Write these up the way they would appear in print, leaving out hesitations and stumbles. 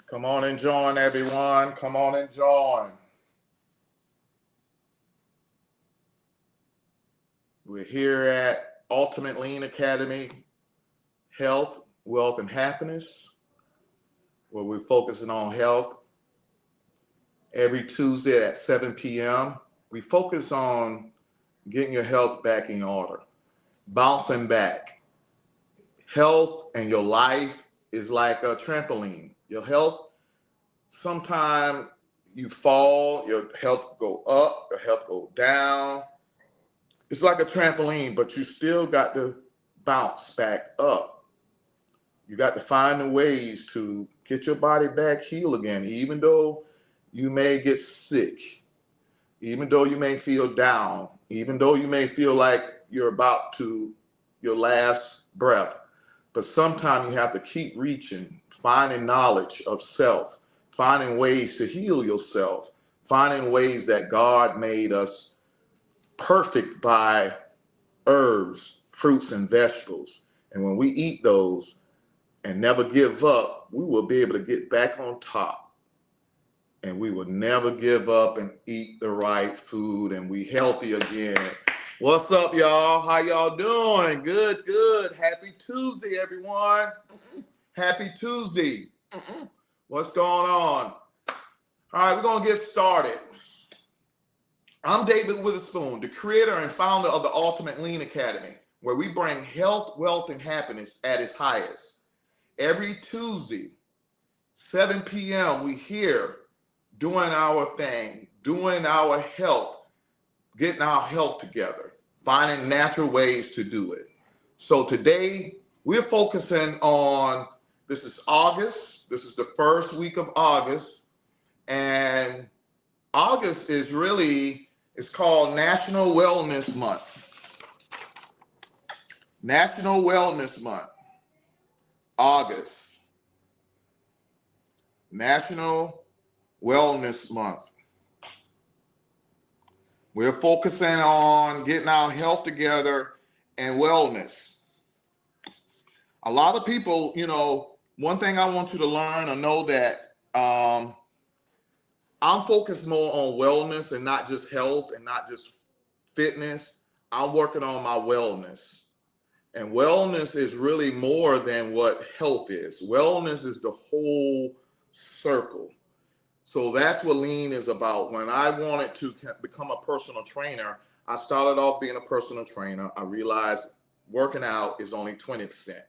Come on and join, everyone. Come on and join. We're here at Ultimate Lean Academy, Health, Wealth, and Happiness, where we're focusing on health every Tuesday at 7 p.m. We focus on getting your health back in order, bouncing back. Health and your life is like a trampoline. Your health, sometimes you fall, your health go up, your health go down. It's like a trampoline, but you still got to bounce back up. You got to find the ways to get your body back healed again, even though you may get sick, even though you may feel down, even though you may feel like you're about to your last breath. But sometimes you have to keep reaching, finding knowledge of self, finding ways to heal yourself, finding ways that God made us perfect by herbs, fruits, and vegetables. And when we eat those and never give up, we will be able to get back on top. And we will never give up and eat the right food and we healthy again. What's up, y'all? How y'all doing? Good, good. Happy Tuesday, everyone. Happy Tuesday. What's going on? All right, we're going to get started. I'm David Witherspoon, the creator and founder of the Ultimate Lean Academy, where we bring health, wealth, and happiness at its highest. Every Tuesday, 7 p.m., we here doing our thing, doing our health, getting our health together, finding natural ways to do it. So today, we're focusing on, this is August, this is the first week of August, and August is really, it's called National Wellness Month. National Wellness Month, August. National Wellness Month. We're focusing on getting our health together and wellness. A lot of people, one thing I want you to learn or know that I'm focused more on wellness and not just health and not just fitness. I'm working on my wellness. And wellness is really more than what health is. Wellness is the whole circle. So that's what lean is about. When I wanted to become a personal trainer, I started off being a personal trainer. I realized working out is only 20%.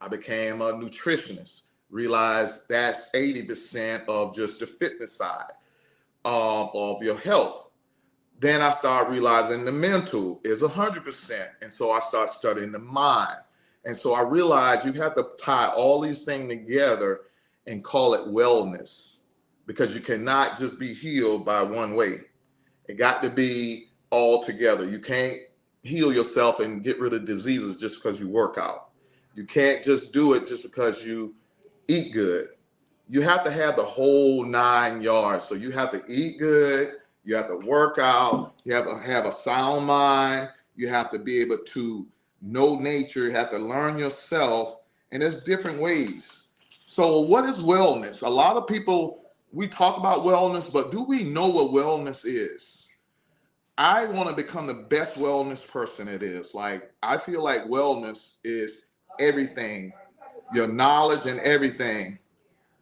I became a nutritionist, realized that's 80% of just the fitness side of your health. Then I started realizing the mental is 100%. And so I started studying the mind. And so I realized you have to tie all these things together and call it wellness, because you cannot just be healed by one way. It got to be all together. You can't heal yourself and get rid of diseases just because you work out. You can't just do it just because you eat good. You have to have the whole 9 yards. So you have to eat good, you have to work out, you have to have a sound mind, you have to be able to know nature, you have to learn yourself, and there's different ways. So what is wellness? A lot of people, we talk about wellness, but do we know what wellness is? I want to become the best wellness person it is. Like, I feel like wellness is everything, your knowledge and everything,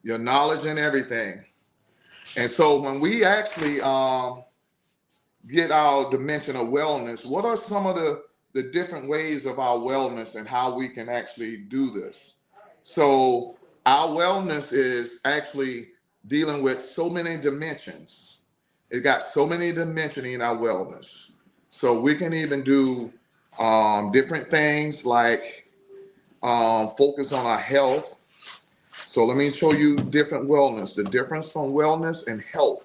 your knowledge and everything. And so when we actually get our dimension of wellness, what are some of the different ways of our wellness and how we can actually do this? So our wellness is actually dealing with so many dimensions. It got so many dimensions in our wellness. So we can even do different things like focus on our health. So let me show you different wellness, the difference from wellness and health.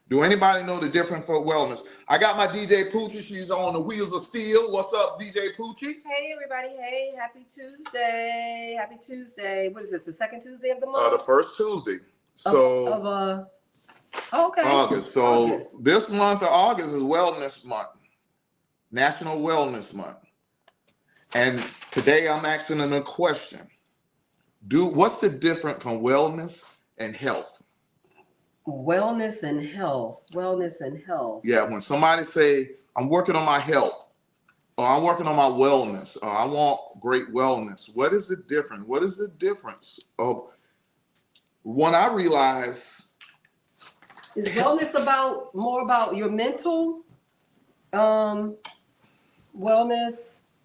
Do anybody know the difference for wellness? I got my DJ Poochie. She's on the wheels of steel. What's up, DJ Poochie? Hey, everybody. Hey, happy Tuesday. Happy Tuesday. What is this, the second Tuesday of the month? The first Tuesday. So, okay. August. So August. This month of August is Wellness Month, National Wellness Month. And today I'm asking a question. What's the difference from wellness and health. Wellness and health. Wellness and health. Yeah, when somebody say, I'm working on my health, or I'm working on my wellness, or I want great wellness, what is the difference? What is the difference of when I realize? Is wellness more about your mental wellness,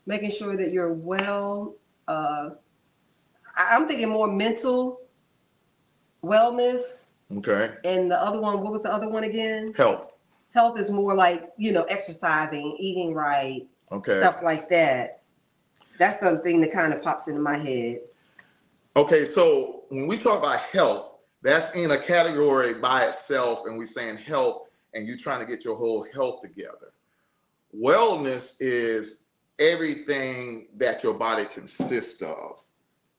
making sure that you're well? I'm thinking more mental wellness. Okay. And the other one, what was the other one again? Health. Health is more like, exercising, eating right, Okay. stuff like that. That's the thing that kind of pops into my head. Okay, so when we talk about health, that's in a category by itself, and we're saying health, and you're trying to get your whole health together. Wellness is everything that your body consists of,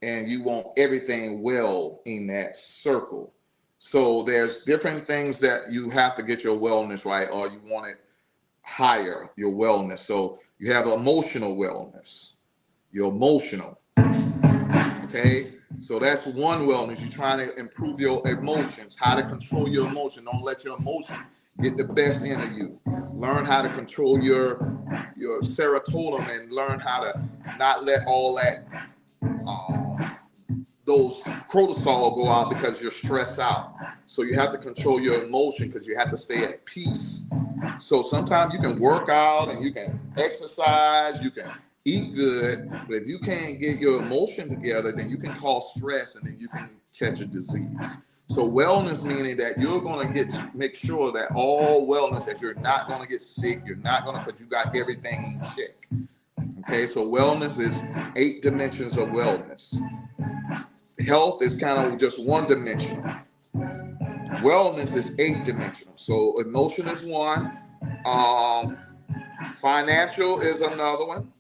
and you want everything well in that circle. So there's different things that you have to get your wellness right, or you want it higher, your wellness. So you have emotional wellness, your emotional. Okay, so that's one wellness. You're trying to improve your emotions, how to control your emotion. Don't let your emotion get the best in of you. Learn how to control your serotonin, and learn how to not let all that those cortisol go out because you're stressed out. So you have to control your emotion because you have to stay at peace. So sometimes you can work out and you can exercise, you can eat good, but if you can't get your emotion together, then you can cause stress and then you can catch a disease. So wellness meaning that you're going to make sure that all wellness, that you're not going to get sick, you're not going to, because you got everything in check. Okay, so wellness is 8 dimensions of wellness. Health is kind of just one dimension. Wellness is 8 dimensional. So emotion is one. Financial is another one.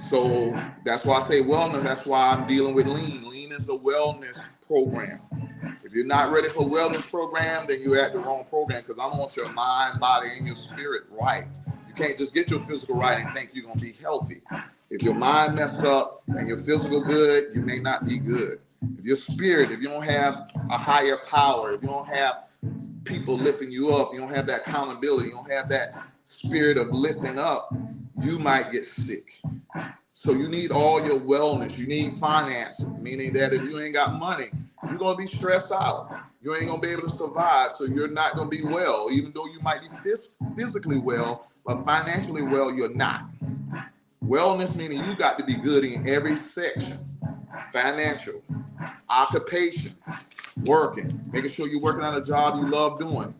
So that's why I say wellness. That's why I'm dealing with lean. Lean is a wellness program. If you're not ready for a wellness program, then you're at the wrong program, because I want your mind, body, and your spirit right. You can't just get your physical right and think you're going to be healthy. If your mind messed up and your physical good, you may not be good. If your spirit, if you don't have a higher power, if you don't have people lifting you up, you don't have that accountability, you don't have that spirit of lifting up, you might get sick. So you need all your wellness. You need finance, meaning that if you ain't got money, you're going to be stressed out. You ain't going to be able to survive, so you're not going to be well, even though you might be physically well, but financially well, you're not. Wellness meaning you got to be good in every section. Financial, occupation, working, making sure you're working on a job you love doing.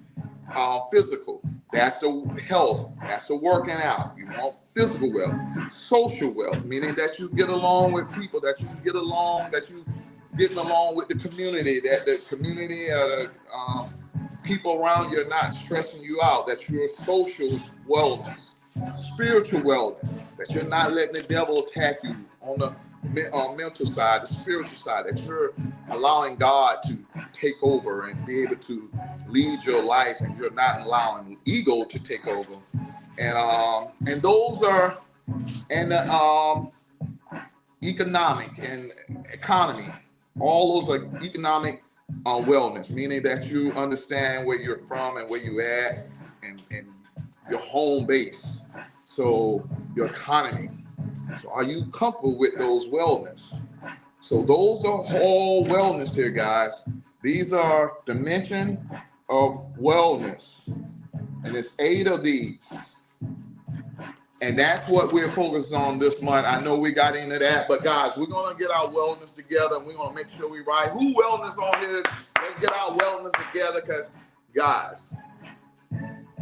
Physical, that's the health, that's the working out. You want physical wealth. Social wealth, meaning that you get along with people, that you get along, that you getting along with the community, that the community, people around you are not stressing you out, that you're social wellness. Spiritual wellness, that you're not letting the devil attack you on the mental side, the spiritual side, that you're allowing God to take over and be able to lead your life, and you're not allowing ego to take over. And those are, and economic and economy, all those are economic wellness, meaning that you understand where you're from and where you at, and your home base. So your economy. So are you comfortable with those wellness? So those are all wellness here, guys. These are dimension of wellness. And it's 8 of these. And that's what we're focused on this month. I know we got into that, but guys, we're going to get our wellness together, and we're going to make sure we right. Who wellness on here? Let's get our wellness together, because, guys,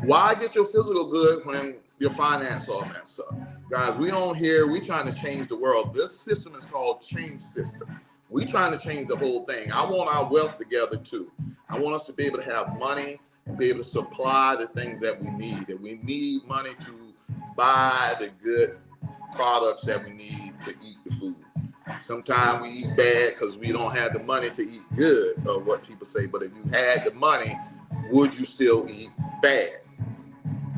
why get your physical good when your finance all messed up? Guys, we on here, we trying to change the world. This system is called change system. We trying to change the whole thing. I want our wealth together too. I want us to be able to have money and be able to supply the things that we need. That we need money to buy the good products that we need to eat the food. Sometimes we eat bad because we don't have the money to eat good, or what people say. But if you had the money, would you still eat bad?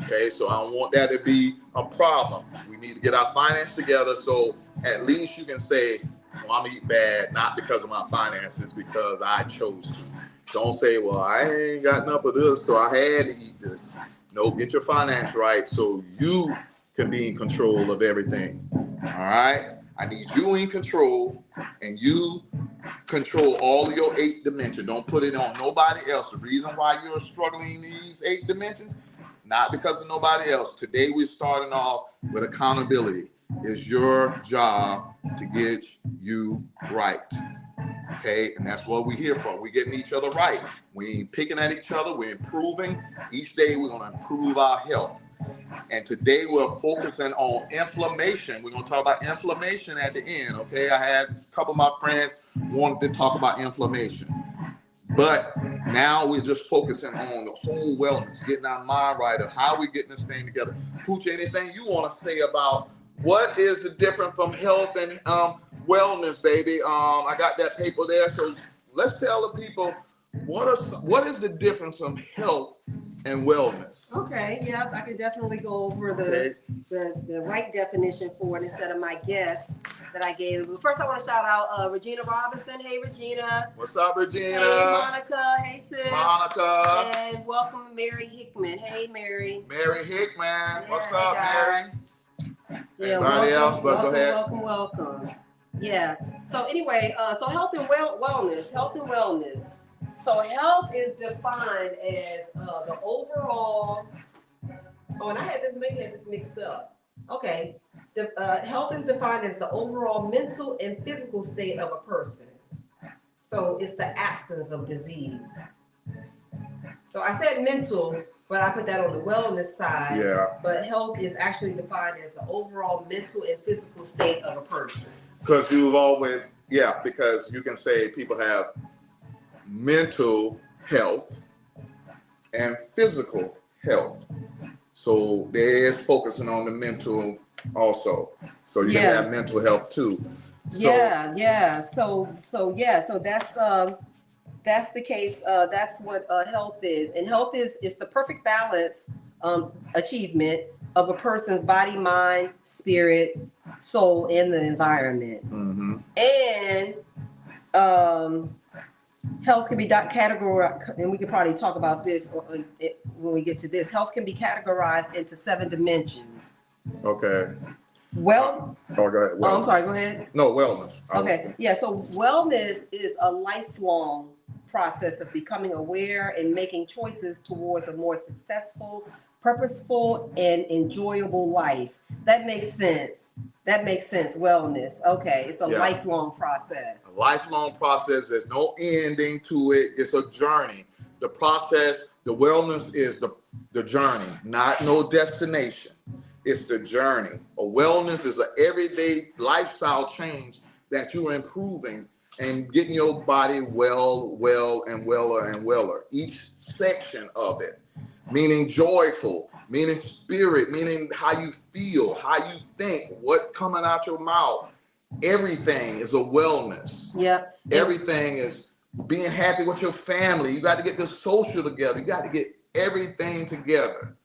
Okay, so I don't want that to be a problem. We need to get our finance together, so at least you can say, So I'm eating bad, not because of my finances, because I chose to. Don't say, well, I ain't got enough of this, so I had to eat this. No, get your finance right so you can be in control of everything. All right? I need you in control, and you control all of your 8 dimensions. Don't put it on nobody else. The reason why you're struggling in these 8 dimensions, not because of nobody else. Today we're starting off with accountability. It's your job to get you right. Okay, and that's what we're here for. We're getting each other right. We ain't picking at each other. We're improving. Each day we're going to improve our health. And today we're focusing on inflammation. We're going to talk about inflammation at the end. Okay, I had a couple of my friends wanted to talk about inflammation. But now we're just focusing on the whole wellness, getting our mind right of how we're getting this thing together. Pooch, anything you want to say about what is the difference from health and wellness, baby? I got that paper there, so let's tell the people what is the difference from health and wellness. Okay, yeah, I can definitely go over the right definition for it instead of my guess that I gave. But first, I want to shout out Regina Robinson. Hey, Regina. What's up, Regina? Hey, Monica. Hey, sis. Monica. And welcome, Mary Hickman. Hey, Mary. Mary Hickman. Yeah, What's hey, up, guys. Mary? Yeah, Anybody else? But go ahead. Welcome. Yeah. So anyway, so health and wellness. Health and wellness. So health is defined as the overall. Oh, and I had this mixed up. Okay. Health is defined as the overall mental and physical state of a person. So it's the absence of disease. So I said mental, but I put that on the wellness side. Yeah. But health is actually defined as the overall mental and physical state of a person. Because you've always, because you can say people have mental health and physical health. So there is focusing on the mental also. So you can have mental health too. So, So that's the case. That's what health is. And health is the perfect balance achievement of a person's body, mind, spirit, soul, and the environment. Mm-hmm. And health can be categorized, and we could probably talk about this when we get to this. Health can be categorized into 7 dimensions. Okay. Well, go ahead. Oh, I'm sorry, go ahead. No, wellness. Okay. Yeah. So wellness is a lifelong process of becoming aware and making choices towards a more successful, purposeful, and enjoyable life. That makes sense. Wellness. Okay. It's a lifelong process. A lifelong process. There's no ending to it. It's a journey. The process, the wellness is the journey, not no destination. It's the journey. A wellness is an everyday lifestyle change that you're improving and getting your body well, and weller. Each section of it, meaning joyful, meaning spirit, meaning how you feel, how you think, what coming out your mouth. Everything is a wellness. Yep. Everything is being happy with your family. You got to get the social together. You got to get everything together.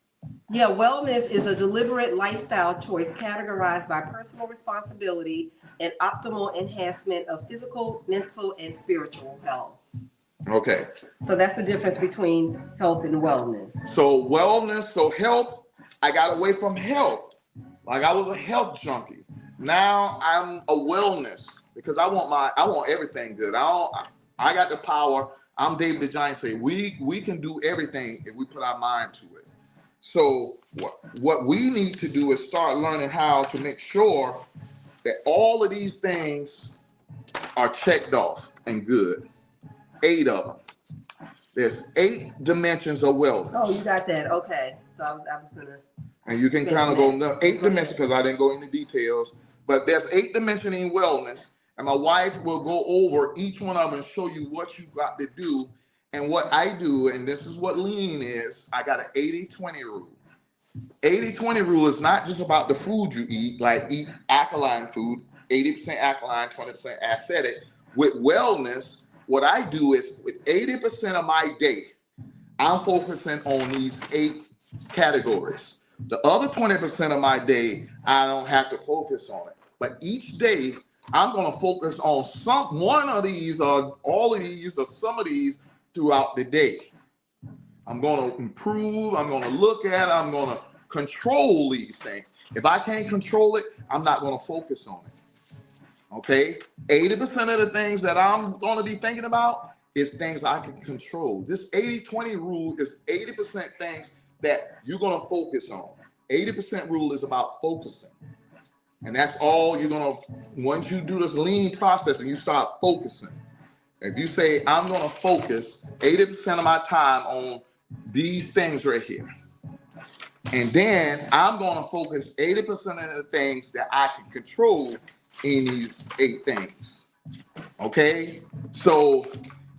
Yeah, wellness is a deliberate lifestyle choice categorized by personal responsibility and optimal enhancement of physical, mental, and spiritual health. Okay. So that's the difference between health and wellness. So wellness, so health, I got away from health. Like I was a health junkie. Now I'm a wellness because I want everything good. I got the power. I'm David the Giant say we can do everything if we put our mind to it. So what we need to do is start learning how to make sure that all of these things are checked off and good. 8 of them. There's 8 dimensions of wellness. Oh, you got that. Okay. So I was going to. And you can kind of go 8 dimensions because I didn't go into details. But there's 8 dimensions in wellness. And my wife will go over each one of them and show you what you got to do. And what I do, and this is what lean is, I got an 80-20 rule. 80-20 rule is not just about the food you eat, like eat alkaline food, 80% alkaline, 20% acidic. With wellness, what I do is with 80% of my day, I'm focusing on these 8 categories. The other 20% of my day, I don't have to focus on it. But each day, I'm going to focus on one of these or all of these or some of these throughout the day. I'm going to improve. I'm going to look at it. I'm going to control these things. If I can't control it, I'm not going to focus on it. Okay? 80% of the things that I'm going to be thinking about is things I can control. This 80-20 rule is 80% things that you're going to focus on. 80% rule is about focusing. And that's all you're going to, once you do this lean process and you start focusing, if you say, I'm going to focus 80% of my time on these things right here. And then I'm going to focus 80% of the things that I can control in these 8 things. Okay? So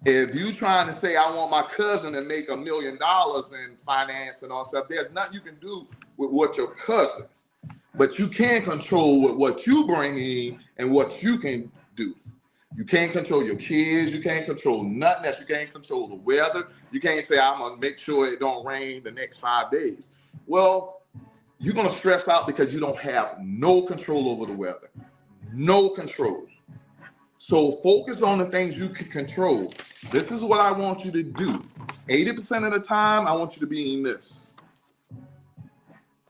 if you trying to say, I want my cousin to make $1 million in finance and all stuff, there's nothing you can do with what your cousin, but you can control with what you bring in and what you can do. You can't control your kids. You can't control nothing else. You can't control the weather. You can't say, I'm going to make sure it don't rain the next 5 days. Well, you're going to stress out because you don't have no control over the weather. No control. So focus on the things you can control. This is what I want you to do. 80% of the time, I want you to be in this.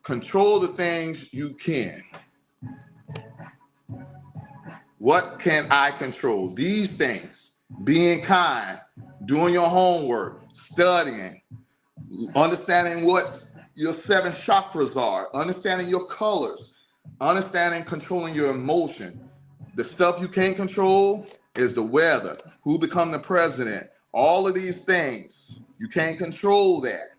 Control the things you can. What can I control? These things. Being kind, doing your homework, studying, understanding what your 7 chakras are, understanding your colors, understanding controlling your emotion. The stuff you can't control is the weather, who become the president, all of these things. You can't control that.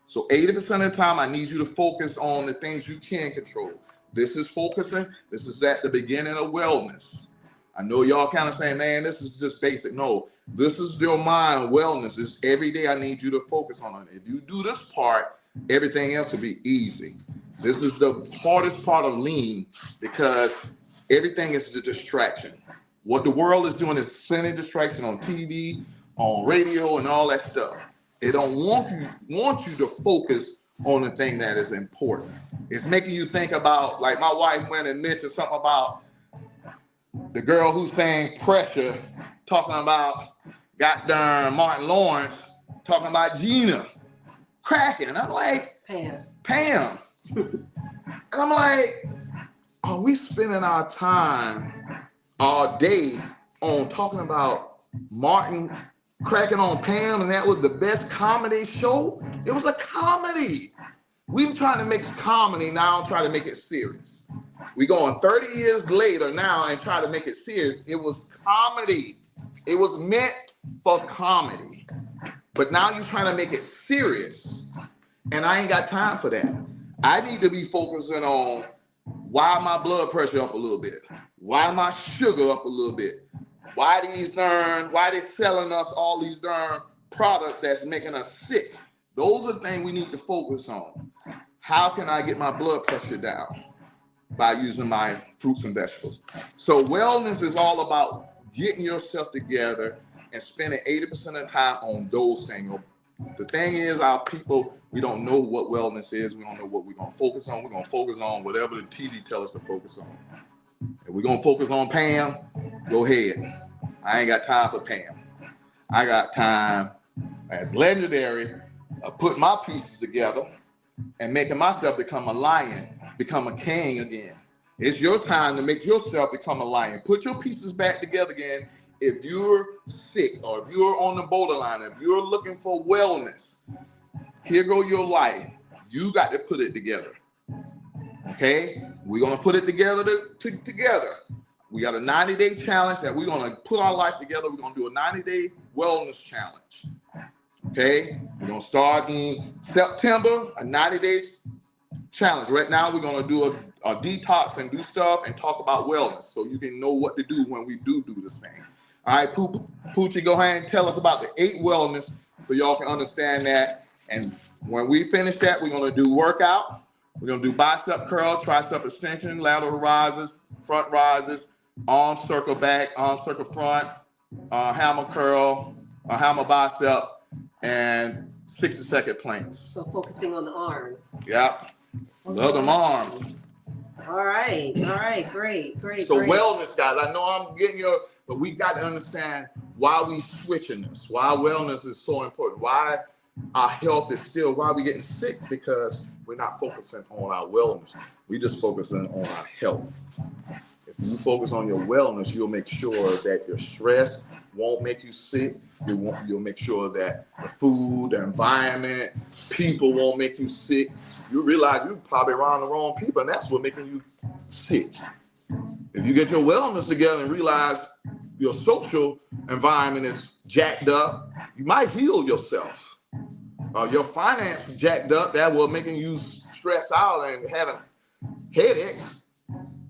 So 80% of the time, I need you to focus on the things you can control. This is focusing. This is at the beginning of wellness. I know y'all kind of saying, man, this is just basic. No, this is your mind wellness. This every day I need you to focus on it. If you do this part, everything else will be easy. This is the hardest part of lean because everything is the distraction. What the world is doing is sending distraction on TV, on radio, and all that stuff. They don't want you to focus on the thing that is important. It's making you think about, like my wife went and mentioned something about the girl who's saying pressure, talking about goddamn Martin Lawrence, talking about Gina cracking. I'm like, Pam. And I'm like, are we spending our time all day on talking about Martin cracking on Pam and that was the best comedy show? It was a comedy. We've trying to make comedy now, try to make it serious. We going 30 years later now and try to make it serious. It was comedy. It was meant for comedy. But now you're trying to make it serious. And I ain't got time for that. I need to be focusing on why my blood pressure up a little bit? Why my sugar up a little bit? Why they selling us all these darn products that's making us sick? Those are things we need to focus on. How can I get my blood pressure down? By using my fruits and vegetables. So wellness is all about getting yourself together and spending 80% of the time on those things. The thing is, our people, we don't know what wellness is. We don't know what we're going to focus on. We're going to focus on whatever the TV tells us to focus on. If we're going to focus on Pam, go ahead. I ain't got time for Pam. I got time as legendary of putting my pieces together and making myself become a lion, become a king again. It's your time to make yourself become a lion. Put your pieces back together again. If you're sick or if you're on the borderline, if you're looking for wellness, here go your life. You got to put it together. Okay? We're going to put it together together. We got a 90-day challenge that we're going to put our life together. We're going to do a 90-day wellness challenge. Okay? We're going to start in September, a 90-day challenge. Right now, we're going to do a detox and do stuff and talk about wellness so you can know what to do when we do this thing. All right, Poochie, go ahead and tell us about the 8 wellness so y'all can understand that. And when we finish that, we're going to do workout. We're going to do bicep curl, tricep extension, lateral rises, front rises, arm circle back, arm circle front, hammer curl, hammer bicep, and 60-second planks. So focusing on the arms. Yep. Love them arms. All right. Great. So wellness, guys, I know I'm getting but we got to understand why we switching this, why wellness is so important, why our health is still, why we getting sick, because we're not focusing on our wellness. We just focusing on our health. If you focus on your wellness, you'll make sure that your stress won't make you sick. You'll make sure that the food, the environment, people won't make you sick. You realize you're probably around the wrong people, and that's what making you sick. If you get your wellness together and realize your social environment is jacked up, you might heal yourself. Your finances jacked up, that will making you stress out and having headaches.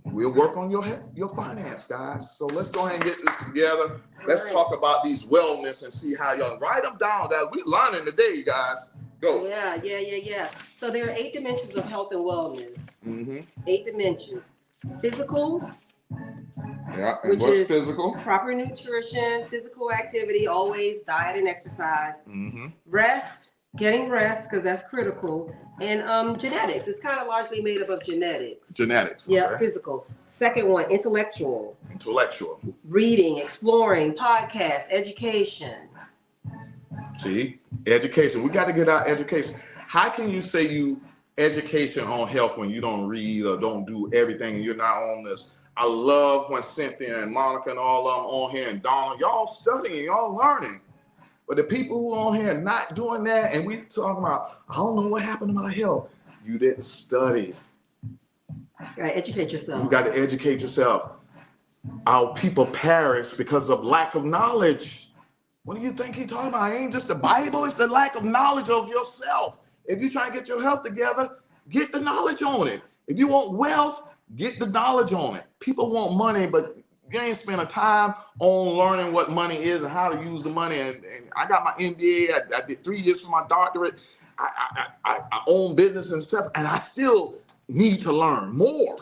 We'll work on your finance, guys. So let's go ahead and get this together. Let's talk about these wellness and see how y'all write them down. That we're learning today, guys. Go. Yeah. So there are 8 dimensions of health and wellness. Mm-hmm. 8 dimensions. Physical. Yeah, and what's physical? Proper nutrition, physical activity, always diet and exercise. Mm-hmm. Rest, getting rest, because that's critical. And genetics. It's kind of largely made up of genetics. Yeah, okay. Physical. Second one, intellectual. Reading, exploring, podcasts, education. See, education. We got to get our education. How can you say you education on health when you don't read or don't do everything and you're not on this? I love when Cynthia and Monica and all of them on here and Donna, y'all studying, y'all learning. But the people who are on here not doing that, and we talking about, I don't know what happened to my health. You didn't study. You gotta educate yourself. You got to educate yourself. Our people perish because of lack of knowledge. What do you think he's talking about? It ain't just the Bible, it's the lack of knowledge of yourself. If you're trying to get your health together, get the knowledge on it. If you want wealth, get the knowledge on it. People want money, but you ain't spend a time on learning what money is and how to use the money. And I got my MBA. I did 3 years for my doctorate. I own business and stuff, and I still need to learn more.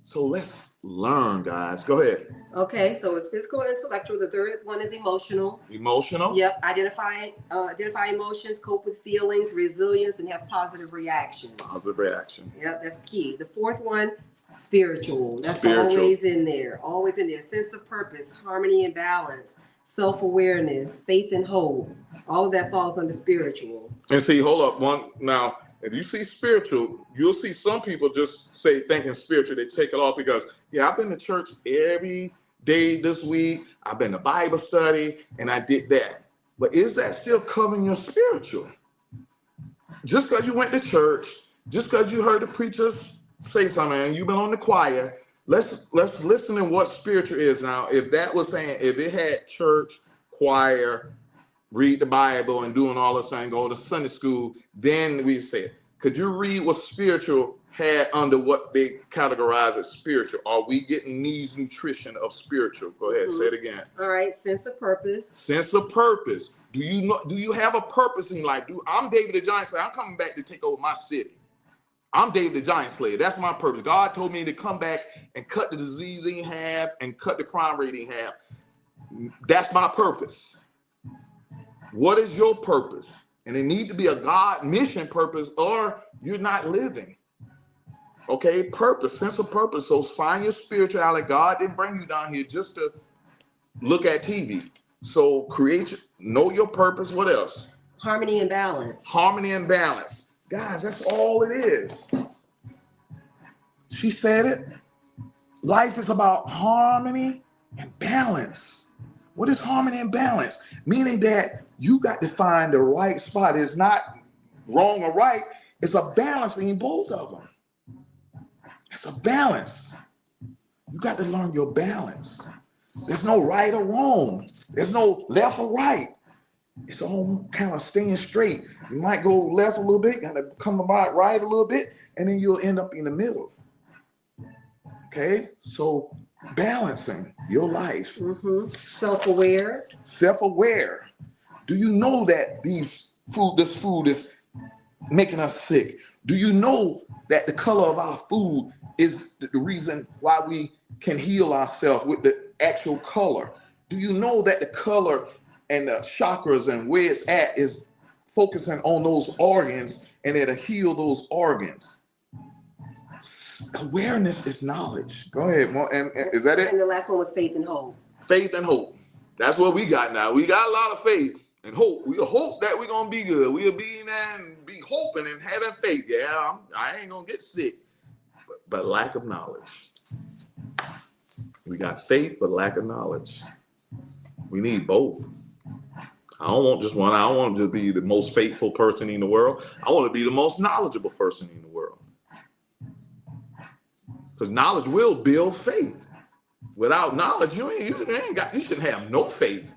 So let's learn, guys. Go ahead. Okay, so it's physical and intellectual. The third one is emotional. Emotional? Yep. Identify emotions, cope with feelings, resilience, and have positive reactions. Positive reaction. Yep, that's key. The fourth one, spiritual. That's always in there. Always in there. Sense of purpose, harmony and balance, self-awareness, faith and hope. All of that falls under spiritual. And see, hold up. Now, if you see spiritual, you'll see some people just say thinking spiritual. They take it off because, yeah, I've been to church every day this week. I've been to Bible study and I did that. But is that still covering your spiritual? Just because you went to church, just because you heard the preachers say something and you've been on the choir, let's listen to what spiritual is. Now, if that was saying, if it had church, choir, read the Bible and doing all this thing, go to Sunday school, then we say, could you read what spiritual had under what they categorize as spiritual? Are we getting needs nutrition of spiritual? Go ahead, say it again. All right, sense of purpose. Sense of purpose. Do you have a purpose in life? I'm David the Giant Slayer. I'm coming back to take over my city. I'm David the Giant Slayer. That's my purpose. God told me to come back and cut the disease in half and cut the crime rate in half. That's my purpose. What is your purpose? And it needs to be a God mission purpose or you're not living. Okay, purpose, sense of purpose. So find your spirituality. God didn't bring you down here just to look at TV. So know your purpose. What else? Harmony and balance. Harmony and balance. Guys, that's all it is. She said it. Life is about harmony and balance. What is harmony and balance? Meaning that you got to find the right spot. It's not wrong or right. It's a balance in both of them. It's a balance. You got to learn your balance. There's no right or wrong. There's no left or right. It's all kind of staying straight. You might go left a little bit, got to come about right a little bit, and then you'll end up in the middle. Okay? So balancing your life. Mm-hmm. Self-aware. Self-aware. Do you know that this food is making us sick? Do you know that the color of our food is the reason why we can heal ourselves with the actual color? Do you know that the color and the chakras and where it's at is focusing on those organs and it'll heal those organs? Awareness is knowledge. Go ahead. And is that it? And the last one was faith and hope. Faith and hope. That's what we got now. We got a lot of faith and hope. We hope that we're going to be good. We'll be there and be hoping and having faith. Yeah, I ain't going to get sick. But lack of knowledge. We got faith, but lack of knowledge. We need both. I don't want just one. I don't want to just be the most faithful person in the world. I want to be the most knowledgeable person in the world. Because knowledge will build faith. Without knowledge, you shouldn't have no faith.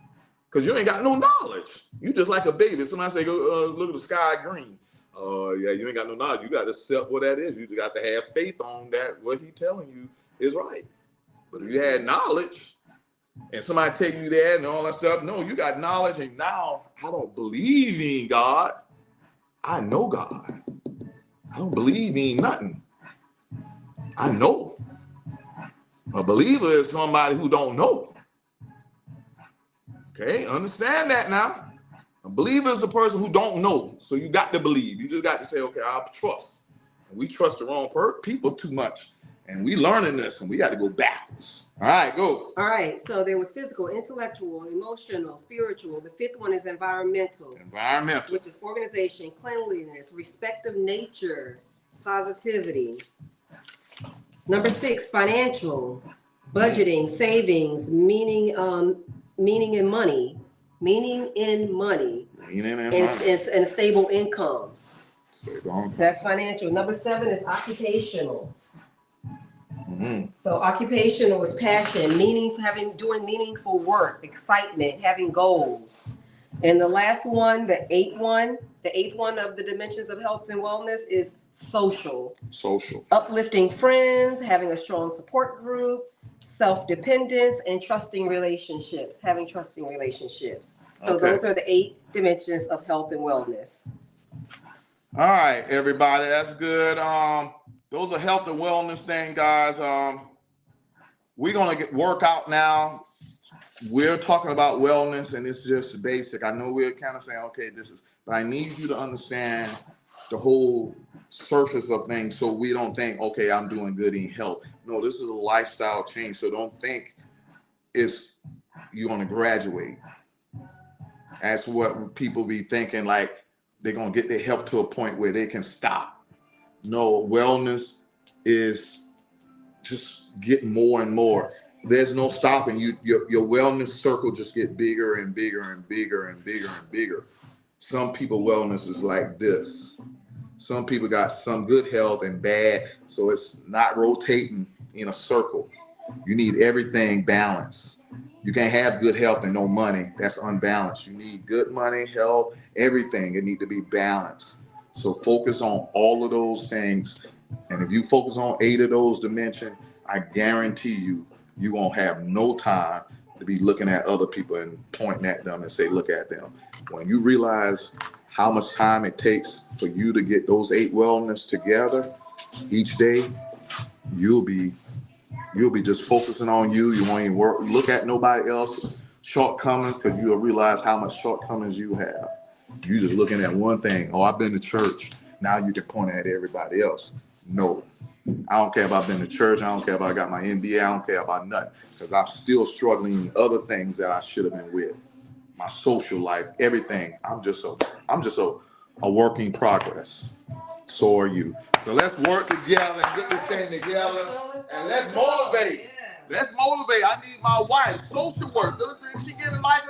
Because you ain't got no knowledge. You just like a baby. Somebody say, go look at the sky green. Yeah, you ain't got no knowledge. You got to accept what that is. You just got to have faith on that. What he's telling you is right. But if you had knowledge and somebody tell you that and all that stuff, no, you got knowledge. And now I don't believe in God. I know God. I don't believe in nothing. I know. A believer is somebody who don't know. Okay, understand that now. A believer is the person who don't know. So you got to believe. You just got to say, okay, I'll trust. And we trust the wrong people too much. And we learning this and we got to go backwards. All right, go. All right, so there was physical, intellectual, emotional, spiritual. The fifth one is environmental. Environmental. Which is organization, cleanliness, respect of nature, positivity. Number 6, financial, budgeting, savings, meaning in money, and a stable income. That's financial. Number 7 is occupational. Mm-hmm. So occupational is passion, doing meaningful work, excitement, having goals. And the last one, the eighth one of the dimensions of health and wellness is social. Social. Uplifting friends, having a strong support group, self-dependence, and trusting relationships, having trusting relationships. So Okay. Those are the 8 dimensions of health and wellness. All right, everybody, that's good. Those are health and wellness things, guys. We're gonna work out now. We're talking about wellness, and it's just basic. I know we're kind of saying, okay, but I need you to understand the whole surface of things, so we don't think, okay, I'm doing good in health. No, this is a lifestyle change. So don't think you're gonna graduate. That's what people be thinking, like they're gonna get their health to a point where they can stop. No, wellness is just getting more and more. There's no stopping. Your wellness circle just get bigger and bigger and bigger and bigger and bigger. Some people wellness is like this. Some people got some good health and bad, so it's not rotating in a circle. You need everything balanced. You can't have good health and no money. That's unbalanced. You need good money, health, everything. It need to be balanced. So focus on all of those things. And if you focus on 8 of those dimensions, I guarantee you won't have no time to be looking at other people and pointing at them and say, look at them. When you realize how much time it takes for you to get those 8 wellness together each day, you'll be just focusing on you. You won't even look at nobody else's shortcomings, because you'll realize how much shortcomings you have. You just looking at one thing. Oh, I've been to church. Now you can point at everybody else. No, I don't care if I've been to church. I don't care if I got my MBA. I don't care about nothing, because I'm still struggling with other things that I should have been with. My social life, everything. I'm just a work in progress. So are you. So let's work together and get this thing together, and let's motivate. Let's motivate. I need my wife. Social work.